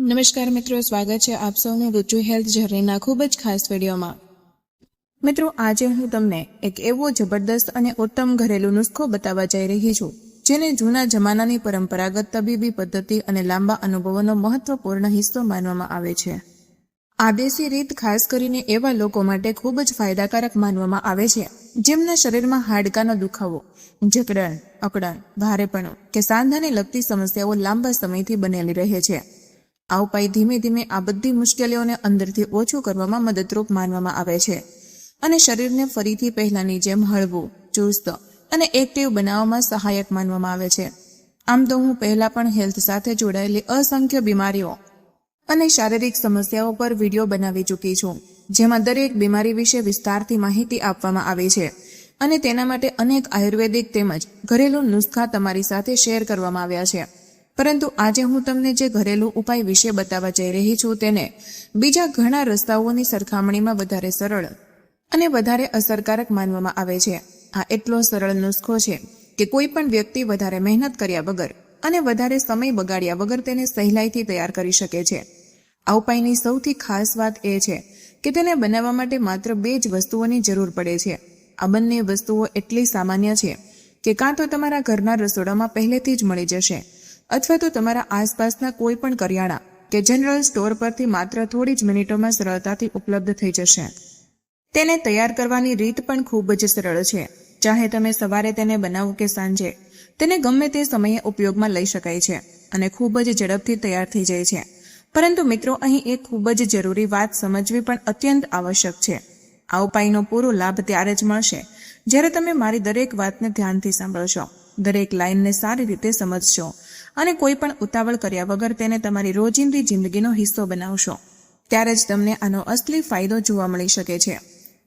નમસ્કાર મિત્રો, સ્વાગત છે આપ સૌનું રુચુ હેલ્થ જર્નીના ખૂબ જ ખાસ વિડીયોમાં। મિત્રો, આજે હું તમને એક એવો જબરદસ્ત અને ઉત્તમ ઘરેલું નુસ્ખો બતાવવા જઈ રહી છું, જેને જૂના જમાનાની પરંપરાગત તબીબી પદ્ધતિ અને લાંબા અનુભવોનો મહત્વપૂર્ણ હિસ્સો માનવામાં આવે છે। આ દેશી રીત ખાસ કરીને એવા લોકો માટે ખૂબ જ ફાયદાકારક માનવામાં આવે છે જેમના શરીરમાં હાડકાનો દુખાવો, જકડન, અકડન, ભારેપણું કે સાંધાને લગતી સમસ્યાઓ લાંબા સમયથી બનેલી રહે છે। આ ઉપાય ધીમે ધીમે આ બધી મુશ્કેલીઓને અંદરથી ઓછું કરવામાં મદદરૂપ માનવામાં આવે છે અને શરીરને ફરીથી પહેલાની જેમ હળવું, ચુસ્ત અને એક્ટિવ બનાવવામાં સહાયક માનવામાં આવે છે। આમ તો હું પહેલા પણ હેલ્થ સાથે જોડાયેલી અસંખ્ય બીમારીઓ અને શારીરિક સમસ્યાઓ પર વિડીયો બનાવી ચૂકી છું, જેમાં દરેક બીમારી વિશે વિસ્તારથી માહિતી આપવામાં આવી છે અને તેના માટે અનેક આયુર્વેદિક તેમજ ઘરેલું નુસ્ખા તમારી સાથે શેર કરવામાં આવ્યા છે। પરંતુ આજે હું તમને જે ઘરેલું ઉપાય વિશે બતાવવા જઈ રહી છું તેને બીજા ઘણા રસ્તાઓની સરખામણીમાં વધારે સરળ અને વધારે અસરકારક માનવામાં આવે છે। આ એટલો સરળ નુસ્ખો છે કે કોઈ પણ વ્યક્તિ વધારે મહેનત કર્યા વગર અને વધારે સમય બગાડ્યા વગર તેને સહેલાઈથી તૈયાર કરી શકે છે। આ ઉપાયની સૌથી ખાસ વાત એ છે કે તેને બનાવવા માટે માત્ર 2 જ વસ્તુઓની જરૂર પડે છે। આ બંને વસ્તુઓ એટલી સામાન્ય છે કે કાં તો તમારા ઘરના રસોડામાં પહેલેથી જ મળી જશે અથવા તો તમારા આસપાસના કોઈ પણ કરિયાણા કે જનરલ સ્ટોર પરથી માત્ર થોડી જ મિનિટોમાં સરળતાથી ઉપલબ્ધ થઈ જશે। તેને તૈયાર કરવાની રીત પણ ખૂબ જ સરળ છે। ચાહે તમે સવારે તેને બનાવો કે સાંજે, તેને ગમે તે સમયે ઉપયોગમાં લઈ શકાય છે અને ખૂબ જ ઝડપથી તૈયાર થઈ જાય છે। પરંતુ મિત્રો, અહીં એક ખૂબ જ જરૂરી વાત સમજવી પણ અત્યંત આવશ્યક છે। આ ઉપાયનો પૂરો લાભ ત્યારે જ મળશે જ્યારે તમે મારી દરેક વાતને ધ્યાનથી સાંભળશો, દરેક લાઈનને સારી રીતે સમજશો અને કોઈ પણ ઉતાવળ કર્યા વગર તેને તમારી રોજિંદી જિંદગીનો હિસ્સો બનાવશો। ત્યારે જ તમને આનો અસલી ફાયદો જોવા મળી શકે છે।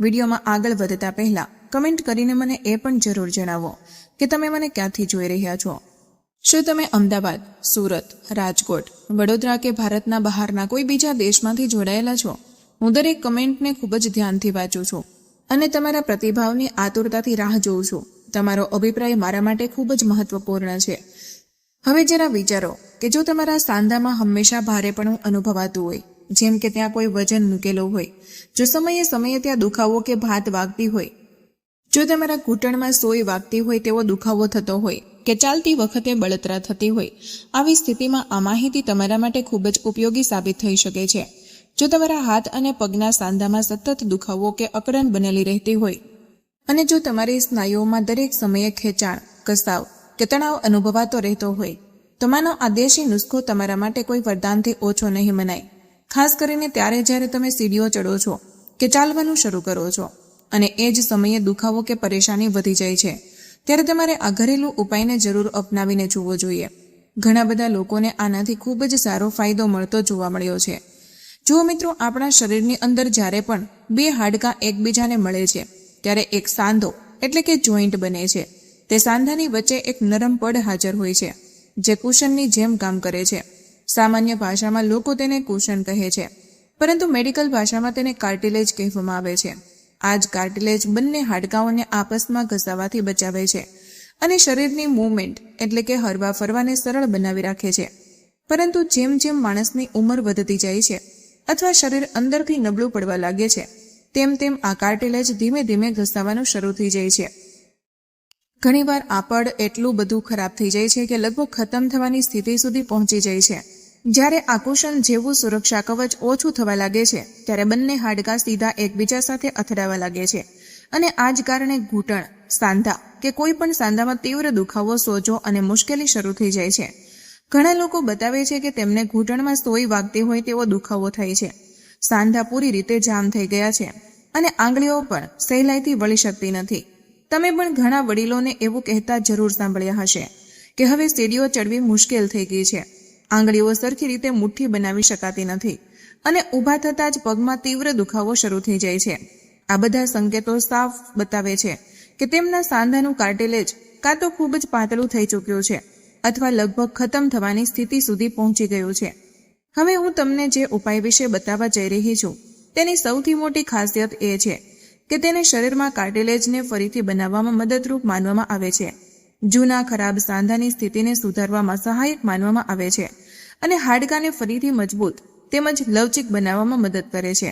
વિડીયોમાં આગળ વધતા પહેલા કમેન્ટ કરીને મને એ પણ જરૂર જણાવો કે તમે મને ક્યાંથી જોઈ રહ્યા છો। શું તમે અમદાવાદ, સુરત, રાજકોટ, વડોદરા કે ભારતના બહારના કોઈ બીજા દેશમાંથી જોડાયેલા છો? હું દરેક કમેન્ટને ખૂબ જ ધ્યાનથી વાંચું છું અને તમારા પ્રતિભાવની આતુરતાથી રાહ જોઉં છું। તમારો અભિપ્રાય મારા માટે ખૂબ જ મહત્વપૂર્ણ છે। હવે જરા વિચારો કે જો તમારા સાંધામાં હંમેશા ભારેપણું અનુભવાતું હોય, જેમ કે ત્યાં કોઈ વજન મૂકેલો હોય, જો સમયે સમયે ત્યાં દુખાવો કે ભાત વાગતી હોય, જો તમારા ઘૂંટણમાં સોય વાગતી હોય તેવો દુખાવો થતો હોય કે ચાલતી વખતે બળતરા થતી હોય, આવી સ્થિતિમાં આ માહિતી તમારા માટે ખૂબ જ ઉપયોગી સાબિત થઈ શકે છે। જો તમારા હાથ અને પગના સાંધામાં સતત દુખાવો કે અકડન બનેલી રહેતી હોય અને જો તમારી સ્નાયુઓમાં દરેક સમયે ખેંચાણ, કસાવ કે તણાવ અનુભવાતો રહેતો હોય તો માનો આ દેશી નુસ્ખો તમારા માટે કોઈ વરદાનથી ઓછો નહીં મનાય। ખાસ કરીને ત્યારે જ્યારે તમે સીડીઓ ચડો છો કે ચાલવાનું શરૂ કરો છો અને એ જ સમયે દુખાવો કે પરેશાની વધી જાય છે, ત્યારે તમારે આ ઘરેલું ઉપાયને જરૂર અપનાવીને જોવો જોઈએ। ઘણા બધા લોકોને આનાથી ખૂબ જ સારો ફાયદો મળતો જોવા મળ્યો છે। જુઓ મિત્રો, આપણા શરીરની અંદર જ્યારે પણ 2 હાડકાં એકબીજાને મળે છે ત્યારે એક સાંધો એટલે કે જોઈન્ટ બને છે। તે સાંધાની વચ્ચે એક નરમ પડ હાજર હોય છે જે કુશનની જેમ કામ કરે છે। સામાન્ય ભાષામાં લોકો તેને કુશન કહે છે, પરંતુ મેડિકલ ભાષામાં તેને કાર્ટિલેજ કહેવામાં આવે છે। આ જ કાર્ટિલેજ બંને હાડકાંઓને આપસમાં ઘસાવાથી બચાવે છે અને શરીરની મૂવમેન્ટ એટલે કે હરવા ફરવાને સરળ બનાવી રાખે છે। પરંતુ જેમ જેમ માણસની ઉંમર વધતી જાય છે અથવા શરીર અંદરથી નબળું પડવા લાગે છે, તેમ તેમ આ કાર્ટિલેજ ધીમે ધીમે ઘસાવાનું શરૂ થઈ જાય છે। ઘણીવાર આ પડ એટલું બધું ખરાબ થઈ જાય છે કે લગભગ ખતમ થવાની સ્થિતિ સુધી પહોંચી જાય છે। જ્યારે આ કુશન જેવું સુરક્ષા કવચ ઓછું થવા લાગે છે ત્યારે બંને હાડકાં સીધા એકબીજા સાથે અથડાવા લાગે છે અને આ જ કારણે ઘૂંટણ, સાંધા કે કોઈ પણ સાંધામાં તીવ્ર દુખાવો, સોજો અને મુશ્કેલી શરૂ થઈ જાય છે। ઘણા લોકો બતાવે છે કે તેમને ઘૂંટણમાં સોય વાગતી હોય તેવો દુખાવો થાય છે, સાંધા પૂરી રીતે જામ થઈ ગયા છે અને આંગળીઓ પણ સહેલાઈથી વળી શકતી નથી। તમે પણ ઘણા વડીલોને એવું કહેતા જરૂર સાંભળ્યા હશે કે હવે સીડીઓ ચડવી મુશ્કેલ થઈ ગઈ છે, આંગળીઓ સરખી રીતે મુઠ્ઠી બનાવી શકાતી નથી અને ઊભા થતાં જ પગમાં તીવ્ર દુખાવો શરૂ થઈ જાય છે। આ બધા સંકેતો સાફ બતાવે છે કે તેમના સાંધાનું કાર્ટિલેજ કાં તો ખૂબ જ પાતળું થઈ ચૂક્યું છે અથવા લગભગ ખતમ થવાની સ્થિતિ સુધી પહોંચી ગયું છે। હવે હું તમને જે ઉપાય વિશે બતાવવા જઈ રહી છું તેની સૌથી મોટી ખાસિયત એ છે કે તેને શરીરમાં કાર્ટિલેજને ફરીથી બનાવવામાં મદદરૂપ માનવામાં આવે છે। જૂના ખરાબ સાંધાની સ્થિતિને સુધારવામાં સહાયક માનવામાં આવે છે અને હાડકાને ફરીથી મજબૂત તેમજ લવચીક બનાવવામાં મદદ કરે છે.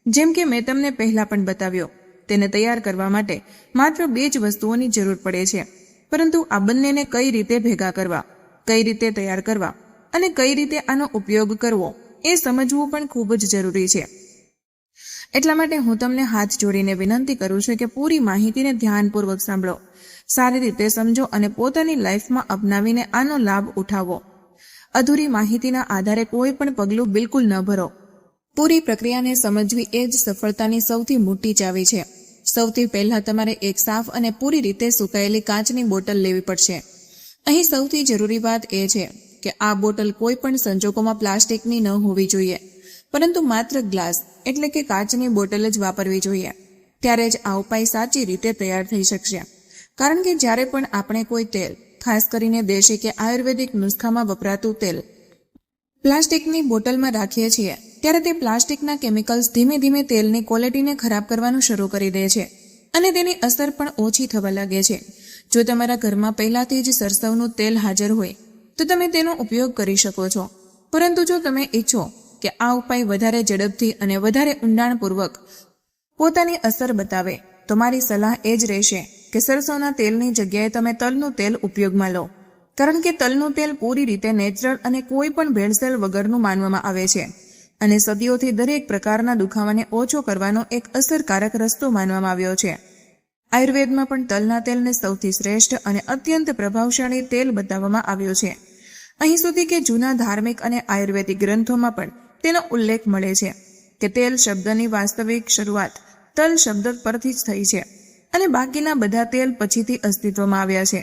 જેમ કે મેં તમને પહેલા પણ બતાવ્યો, તેને તૈયાર કરવા માટે માત્ર 2 જ વસ્તુઓની જરૂર પડે છે. પરંતુ આ બંનેને કઈ રીતે ભેગા કરવા, કઈ રીતે તૈયાર કરવા અને કઈ રીતે આનો ઉપયોગ કરવો એ સમજવું પણ ખૂબ જ જરૂરી છે. એટલા માટે હું તમને હાથ જોડીને વિનંતી કરું છું કે પૂરી માહિતીને ધ્યાનપૂર્વક સાંભળો, સારી રીતે સમજો અને પોતાની લાઈફમાં અપનાવીને આનો લાભ ઉઠાવો. અધૂરી માહિતીના આધારે કોઈ પણ પગલું બિલકુલ ન ભરો. પૂરી પ્રક્રિયાને સમજવી એ જ સફળતાની સૌથી મોટી ચાવી છે. સૌથી પહેલા તમારે એક સાફ અને પૂરી રીતે સુકાયેલી કાચની બોટલ લેવી પડશે. અહીં સૌથી જરૂરી વાત એ છે કે આ બોટલ કોઈ પણ સંજોગોમાં પ્લાસ્ટિકની ન હોવી જોઈએ, પરંતુ માત્ર ગ્લાસ એટલે કે કાચની બોટલ જ વાપરવી જોઈએ. ત્યારે જ આ ઉપાય સાચી રીતે તૈયાર થઈ શકશે. કારણ કે જ્યારે પણ આપણે કોઈ તેલ, ખાસ કરીને દેશી કે આયુર્વેદિક નુસ્ખામાં વપરાતું તેલ પ્લાસ્ટિકની બોટલમાં રાખીએ છીએ, ત્યારે તે પ્લાસ્ટિકના કેમિકલ્સ ધીમે ધીમે તેલની ક્વોલિટીને ખરાબ કરવાનું શરૂ કરી દે છે અને તેની અસર પણ ઓછી થવા લાગે છે. જો તમારા ઘરમાં પહેલાથી જ સરસવનું તેલ હાજર હોય તો તમે તેનો ઉપયોગ કરી શકો છો. પરંતુ જો તમે ઈચ્છો કે આ ઉપાય વધારે ઝડપથી અને વધારે ઊંડાણપૂર્વક પોતાની અસર બતાવે, તો મારી સલાહ એ જ રહેશે કે સરસવના તેલની જગ્યાએ તમે તલનું તેલ ઉપયોગમાં લો. કારણ કે તલનું તેલ પૂરી રીતે નેચરલ અને કોઈ પણ ભેળસેળ વગરનું માનવામાં આવે છે અને સદીઓથી દરેક પ્રકારના દુખાવાને ઓછો કરવાનો એક અસરકારક રસ્તો માનવામાં આવ્યો છે. આયુર્વેદમાં પણ તલના તેલને સૌથી શ્રેષ્ઠ અને અત્યંત પ્રભાવશાળી તેલ બતાવવામાં આવ્યો છે. અહીં સુધી કે જૂના ધાર્મિક અને આયુર્વેદિક ગ્રંથોમાં પણ તેનો ઉલ્લેખ મળે છે કે તેલ શબ્દની વાસ્તવિક શરૂઆત તલ શબ્દ પરથી જ થઈ છે અને બાકીના બધા તેલ પછીથી અસ્તિત્વમાં આવ્યા છે.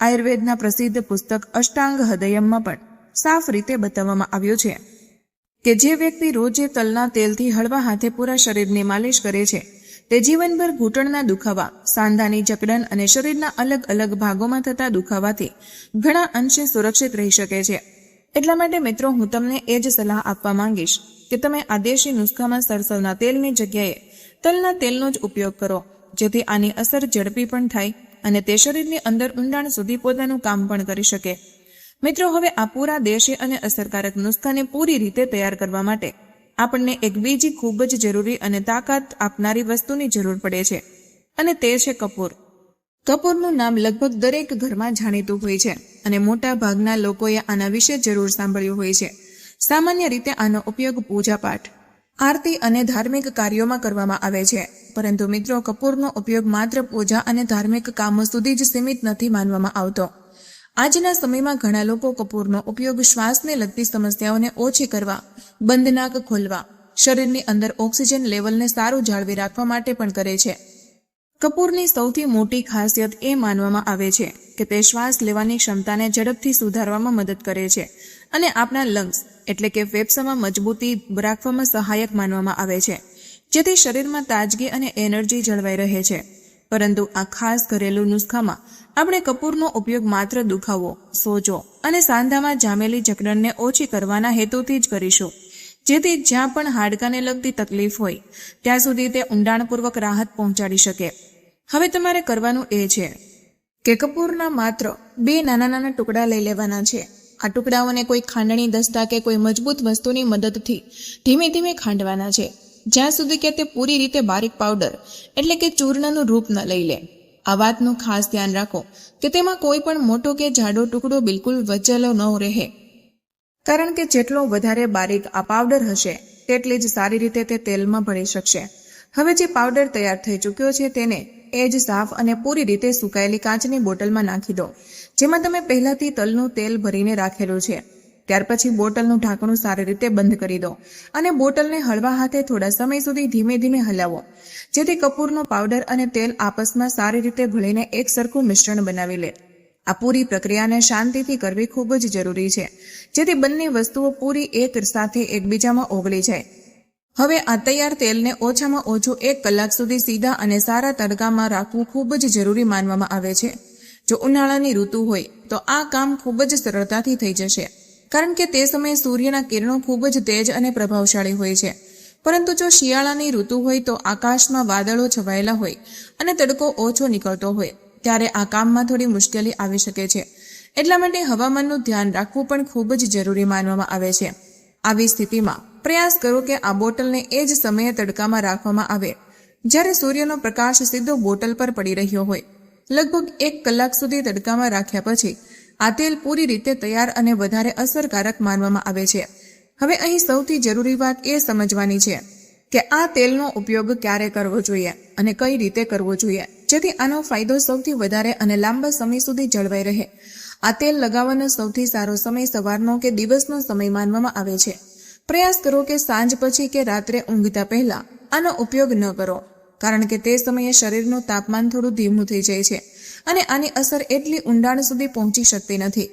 આયુર્વેદના પ્રસિદ્ધ પુસ્તક અષ્ટાંગ હૃદયમમાં પણ સાફ રીતે બતાવવામાં આવ્યું છે કે જે વ્યક્તિ રોજે તલના તેલથી હળવા હાથે પૂરા શરીરની માલિશ કરે છે, તે જીવનભર ઘૂંટણના દુખાવા, સાંધાની જકડન અને શરીરના અલગ અલગ ભાગોમાં થતા દુખાવાથી ઘણા અંશે સુરક્ષિત રહી શકે છે. એટલા માટે મિત્રો, હું તમને એ જ સલાહ આપવા માંગીશ કે તમે આ દેશી નુસ્ખામાં સરસવના તેલની જગ્યાએ તલના તેલનો જ ઉપયોગ કરો, જેથી આની અસર ઝડપી પણ થાય અને તે શરીરની અંદર ઊંડાણ સુધી પોતાનું કામ પણ કરી શકે. મિત્રો, હવે આ પૂરા દેશી અને અસરકારક નુસ્ખાને પૂરી રીતે તૈયાર કરવા માટે આપણને એક બીજી ખૂબ જ જરૂરી અને તાકાત આપનારી વસ્તુની જરૂર પડે છે અને તે છે કપૂર. કપૂરનું નામ લગભગ દરેક ઘરમાં જાણીતું હોય છે અને મોટા ભાગના લોકોએ આના વિશે જરૂર સાંભળ્યું હોય છે. સામાન્ય રીતે આનો ઉપયોગ પૂજાપાઠ, આરતી અને ધાર્મિક કાર્યોમાં કરવામાં આવે છે. પરંતુ મિત્રો, કપૂરનો ઉપયોગ માત્ર પૂજા અને ધાર્મિક કામો સુધી જ સીમિત નથી માનવામાં આવતો. આજના સમયમાં ઘણા લોકો કપૂરનો ઉપયોગ શ્વાસને લગતી સમસ્યાઓને ઓછી કરવા, બંધ નાક ખોલવા, શરીરની અંદર ઓક્સિજન લેવલને સારું જાળવી રાખવા માટે પણ કરે છે. કપૂરની સૌથી મોટી ખાસિયત એ માનવામાં આવે છે કે તે શ્વાસ લેવાની ક્ષમતાને ઝડપથી સુધારવામાં મદદ કરે છે અને આપણા લંગ્સ એટલે કે ફેફસામાં મજબૂતી રાખવામાં સહાયક માનવામાં આવે છે, જેથી શરીરમાં તાજગી અને એનર્જી જળવાઈ રહે છે. પરંતુ આ ખાસ ઘરેલું નુસ્ખામાં આપણે કપૂરનો ઉપયોગ માત્ર દુખાવો, સોજો અને સાંધામાં જામેલી જકડનને ઓછી કરવાના હેતુથી જ કરીશું, જેથી જ્યાં પણ હાડકાને લગતી તકલીફ હોય ત્યાં સુધી તે ઊંડાણપૂર્વક રાહત પહોંચાડી શકે. હવે તમારે કરવાનું એ છે કે કપૂરના માત્ર 2 નાના નાના ટુકડા લઈ લેવાના છે. આ ટુકડાઓને કોઈ ખાંડણી દસ્તા કે કોઈ મજબૂત વસ્તુની મદદથી ધીમે ધીમે ખાંડવાના છે, જ્યાં સુધી કે તે પૂરી રીતે બારીક પાવડર એટલે કે ચૂર્ણનું રૂપ ન લઈ લે. આ વાતનું ખાસ ધ્યાન રાખો કે તેમાં કોઈ પણ મોટો કે જાડો ટુકડો બિલકુલ વચેલો ન રહે, કારણ કે જેટલો વધારે બારીક આ પાવડર હશે તેટલી જ સારી રીતે તે તેલમાં ભળી શકશે. હવે જે પાવડર તૈયાર થઈ ચૂક્યો છે તેને એ જ સાફ અને પૂરી રીતે સુકાયેલી કાચની બોટલમાં નાખી દો, જેમાં તમે પહેલાથી તલનું તેલ ભરીને રાખેલું છે. ત્યાર પછી બોટલનું ઢાંકણું સારી રીતે બંધ કરી દો અને બોટલને હળવા હાથે થોડા સમય સુધી ધીમે ધીમે હલાવો, જેથી કપૂરનો પાવડર અને તેલ આપસમાં સારી રીતે ભળીને એક સરખું મિશ્રણ બનાવી લે. આ પૂરી પ્રક્રિયાને શાંતિથી કરવી ખૂબ જ જરૂરી છે, જેથી બંને વસ્તુઓ પૂરી એક સાથે એકબીજામાં ઓગળી જાય. હવે આ તૈયાર તેલને ઓછામાં ઓછું 1 કલાક સુધી સીધા અને સારા તડકામાં રાખવું ખૂબ જ જરૂરી માનવામાં આવે છે. જો ઉનાળાની ઋતુ હોય તો આ કામ ખૂબ જ સરળતાથી થઈ જશે, કારણ કે તે સમયે સૂર્યના કિરણો ખૂબ જ તેજ અને પ્રભાવશાળી હોય છે. પરંતુ જો શિયાળાની ઋતુ હોય તો આકાશમાં વાદળો છવાયેલા હોય અને તડકો ઓછો નીકળતો હોય, ત્યારે આ કામમાં થોડી મુશ્કેલી આવી શકે છે. એટલા માટે હવામાનનું ધ્યાન રાખવું પણ ખૂબ જ જરૂરી માનવામાં આવે છે. આવી સ્થિતિમાં પ્રયાસ કરો કે આ બોટલને એ જ સમયે તડકામાં રાખવામાં આવે જ્યારે સૂર્યનો પ્રકાશ સીધો બોટલ પર પડી રહ્યો હોય. લગભગ 1 કલાક સુધી તડકામાં રાખ્યા પછી આ તેલ પૂરી રીતે તૈયાર અને વધારે અસરકારક માનવામાં આવે છે. હવે અહીં સૌથી જરૂરી વાત એ સમજવાની છે કે આ તેલનો ઉપયોગ ક્યારે કરવો જોઈએ અને કઈ રીતે કરવો જોઈએ જેથી આનો ફાયદો સૌથી વધારે અને લાંબા સમય સુધી જળવાઈ રહે. આ તેલ લગાવવાનો સૌથી સારો સમય સવારનો કે દિવસનો સમય માનવામાં આવે છે. પ્રયાસ કરો કે સાંજ પછી કે રાત્રે ઊંઘતા પહેલા આનો ઉપયોગ ન કરો, કારણ કે તે સમયે શરીરનું તાપમાન થોડું ધીમું થઈ જાય છે અને આની અસર એટલી ઊંડાણ સુધી પહોંચી શકતી નથી.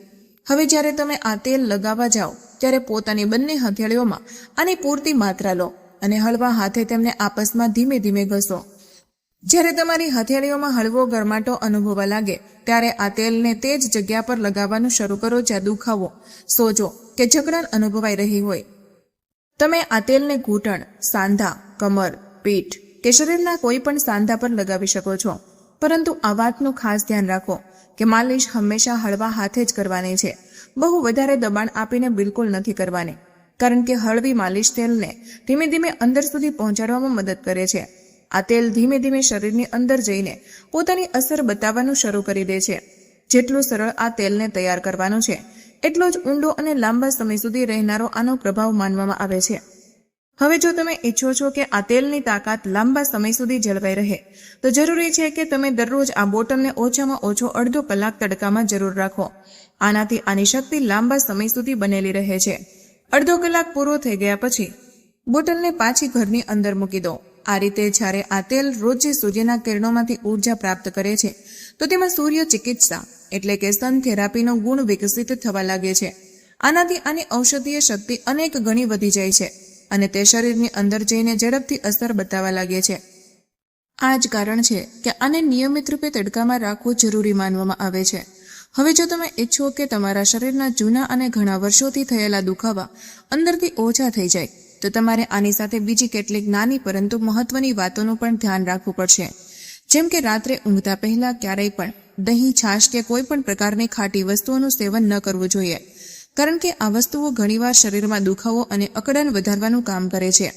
હવે જ્યારે તમે આ તેલ લગાવવા જાઓ ત્યારે પોતાની બંને હથેળીઓમાં આની પૂરતી માત્રા લો અને હળવા હાથે તેમને આપસમાં ધીમે ધીમે ઘસો. જ્યારે તમારી હથેળીઓમાં હળવો ગરમાટો અનુભવવા લાગે ત્યારે આ તેલને તે જ જગ્યા પર લગાવવાનું શરૂ કરો જ્યાં દુખાવો, સોજો કે જકડાણ અનુભવાઈ રહી હોય. તમે આ તેલને ઘૂંટણ, સાંધા, કમર, પીઠ કે શરીરના કોઈ પણ સાંધા પર લગાવી શકો છો. પરંતુ આ વાતનું ખાસ ધ્યાન રાખો કે માલિશ હંમેશા હળવા હાથે જ કરવાની છે. બહુ વધારે દબાણ આપીને બિલકુલ નથી કરવાની, કારણ કે હળવી માલિશ તેલને ધીમે ધીમે અંદર સુધી પહોંચાડવામાં મદદ કરે છે. આ તેલ ધીમે ધીમે શરીરની અંદર જઈને પોતાની અસર બતાવવાનું શરૂ કરી દે છે. જેટલું સરળ આ તેલને તૈયાર કરવાનું છે એટલો જ ઊંડો અને લાંબા સમય સુધી રહેનારો આનો પ્રભાવ માનવામાં આવે છે. હવે જો તમે ઈચ્છો છો કે આ તેલની તાકાત લાંબા સમય સુધી જળવાઈ રહે તો જરૂરી છે કે તમે દરરોજ આ બોટલને ઓછામાં ઓછો અડધો કલાક તડકામાં જરૂર રાખો. આનાથી આની શક્તિ લાંબા સમય સુધી બનેલી રહે છે. અડધો કલાક પૂરો થઈ ગયા પછી બોટલને પાછી ઘરની અંદર મૂકી દો. આ રીતે જ્યારે આ તેલ રોજ સૂર્યના કિરણોમાંથી ઉર્જા પ્રાપ્ત કરે છે તો તેમાં સૂર્ય ચિકિત્સા એટલે કે સન થેરાપીનો ગુણ વિકસિત થવા લાગે છે. આનાથી આની ઔષધીય શક્તિ અનેક ગણી વધી જાય છે અને તે શરીરની અંદર જઈને ઝડપથી અસર બતાવવા લાગે છે. આ જ કારણ છે કે આને નિયમિત રૂપે તડકામાં રાખવું જરૂરી માનવામાં આવે છે. હવે જો તમે ઈચ્છો કે તમારા શરીરના જૂના અને ઘણા વર્ષોથી થયેલા દુખાવા અંદરથી ઓછા થઈ જાય તો તમારે આની સાથે બીજી કેટલીક નાની પરંતુ મહત્વની વાતોનું પણ ધ્યાન રાખવું પડશે. જેમ કે રાત્રે ઊંઘતા પહેલા ક્યારેય પણ દહીં, છાશ કે કોઈ પણ પ્રકારની ખાટી વસ્તુઓનું સેવન ન કરવું જોઈએ, કારણ કે આ વસ્તુઓ ઘણીવાર શરીરમાં દુખાવો અને અકળાણ વધારવાનું કામ કરે છે.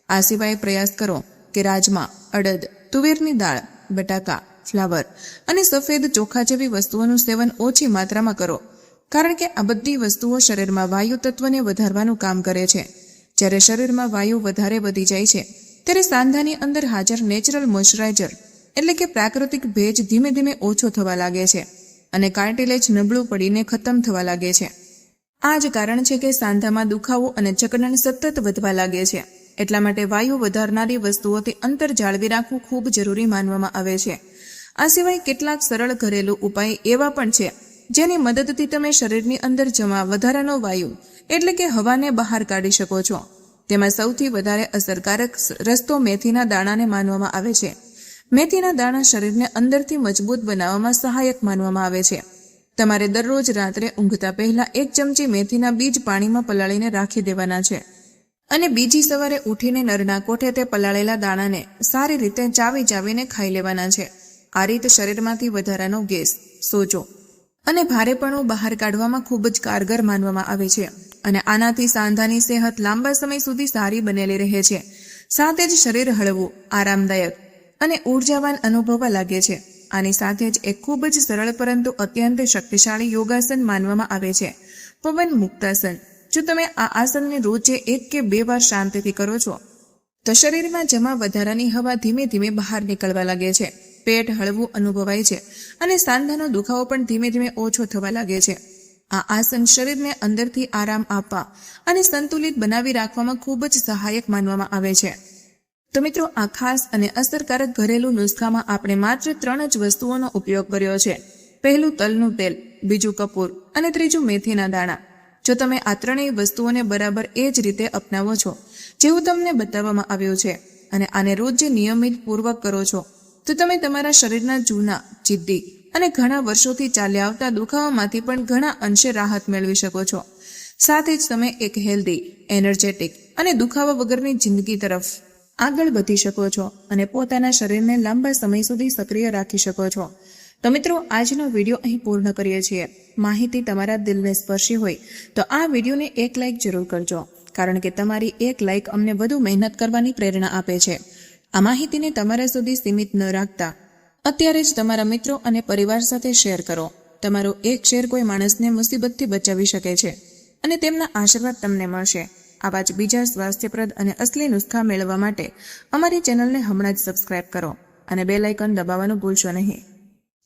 આ સિવાય પ્રયાસ કરો કે રાજમા, અડદ, તુવેરની દાળ, બટાકા, ફ્લાવર અને સફેદ ચોખા જેવી વસ્તુઓનું સેવન ઓછી માત્રામાં કરો, કારણ કે આ બધી વસ્તુઓ શરીરમાં વાયુ તત્વને વધારવાનું કામ કરે છે. જ્યારે શરીરમાં વાયુ વધારે વધી જાય છે ત્યારે સાંધાની અંદર હાજર નેચરલ મોઇશ્ચરાઇઝર એટલે કે પ્રાકૃતિક ભેજ ધીમે ધીમે ઓછો થવા લાગે છે અને કાર્ટિલેજ નબળું પડીને ખતમ થવા લાગે છે. આ જ કારણ છે કે સાંધામાં દુખાવો અને જકડણ સતત વધવા લાગે છે. એટલા માટે વાયુ વધારનારી વસ્તુઓથી અંતર જાળવી રાખવું ખૂબ જરૂરી માનવામાં આવે છે. આ સિવાય કેટલાક સરળ ઘરેલું ઉપાય એવા પણ છે જેની મદદથી તમે શરીરની અંદર જમા વધારાનો વાયુ એટલે કે હવાને બહાર કાઢી શકો છો. તેમાં સૌથી વધારે અસરકારક રસ્તો મેથીના દાણાને માનવામાં આવે છે. મેથીના દાણા શરીરને અંદરથી મજબૂત બનાવવામાં સહાયક માનવામાં આવે છે. તમારે દરરોજ રાત્રે ઊંઘતા પહેલા 1 ચમચી મેથીના બીજ પાણીમાં પલાળીને રાખી દેવાના છે અને બીજી સવારે ઉઠીને નરના કોઠે તે પલાળેલા દાણાને સારી રીતે ચાવીને ખાઈ લેવાના છે. આ રીત શરીરમાંથી વધારાનો ગેસ, સોજો અને ભારેપણું બહાર કાઢવામાં ખૂબ જ કારગર માનવામાં આવે છે અને આનાથી સાંધાની સેહત લાંબા સમય સુધી સારી બનેલી રહે છે. સાથે જ શરીર હળવું, આરામદાયક અને ઉર્જાવાન અનુભવવા લાગે છે. આની સાથે જ એક ખૂબ જ સરળ પરંતુ અત્યંત શક્તિશાળી યોગાસન માનવામાં આવે છે, પવન મુક્તાસન. જો તમે આ આસનને રોજે 1 કે 2 વાર શાંતિથી કરો છો તો શરીરમાં જમા વધારાની હવા ધીમે ધીમે બહાર નીકળવા લાગે છે. પેટ હળવું અનુભવાય છે અને સાંધાનો દુખાવો પણ ધીમે ધીમે ઓછો થવા લાગે છે. આ આસન શરીરને અંદરથી આરામ આપવા અને સંતુલિત બનાવી રાખવામાં ખૂબ જ સહાયક માનવામાં આવે છે. તો મિત્રો, આ ખાસ અને અસરકારક ઘરેલું નુસ્ખામાં આપણે માત્ર 3 જ વસ્તુઓનો ઉપયોગ કર્યો છે. પહેલું તલનું તેલ, બીજું કપૂર અને ત્રીજું મેથીના દાણા. જો તમે આ ત્રણેય વસ્તુઓને બરાબર એ જ રીતે અપનાવો છો જેવું તમને બતાવવામાં આવ્યું છે અને આને રોજ નિયમિત પૂર્વક કરો છો તો તમે તમારા શરીરના જૂના, જિદ્દી અને ઘણા વર્ષોથી ચાલ્યા આવતા દુખાવામાંથી પણ ઘણા અંશે રાહત મેળવી શકો છો. સાથે જ તમે એક હેલ્ધી, એનર્જેટિક અને દુખાવા વગરની જિંદગી તરફ આગળ વધી શકો છો અને પોતાના શરીરને લાંબા સમય સુધી સક્રિય રાખી શકો છો. તો મિત્રો, આજનો વિડીયો અહીં પૂર્ણ કરીએ છીએ. માહિતી તમારા દિલને સ્પર્શી હોય તો આ વિડીયોને એક લાઇક જરૂર કરજો, કારણ કે તમારી એક લાઇક અમને વધુ મહેનત કરવાની પ્રેરણા આપે છે. આ માહિતીને તમારા સુધી સીમિત ન રાખતા અત્યારે જ તમારા મિત્રો અને પરિવાર સાથે શેર કરો. તમારો એક શેર કોઈ માણસને મુસીબતથી બચાવી શકે છે અને તેમના આશીર્વાદ તમને મળશે. આવા જ બીજા સ્વાસ્થ્યપ્રદ અને અસલી નુસ્ખા મેળવવા માટે અમારી ચેનલને હમણાં જ સબસ્ક્રાઇબ કરો અને બેલ આઇકન દબાવવાનું ભૂલશો નહીં,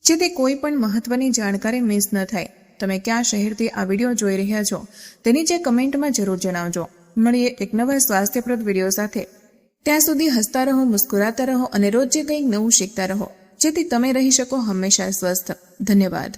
જેથી કોઈ પણ મહત્વની જાણકારી મિસ ન થાય. તમે કયા શહેરથી આ વિડીયો જોઈ રહ્યા છો તે નીચે કમેન્ટમાં જરૂર જણાવજો. મળીએ એક નવા સ્વાસ્થ્યપ્રદ વિડીયો સાથે. ત્યાં સુધી હસતા રહો, મુસ્કુરાતા રહો અને રોજ જે કંઈક નવું શીખતા રહો, જેથી તમે રહી શકો હંમેશા સ્વસ્થ. ધન્યવાદ.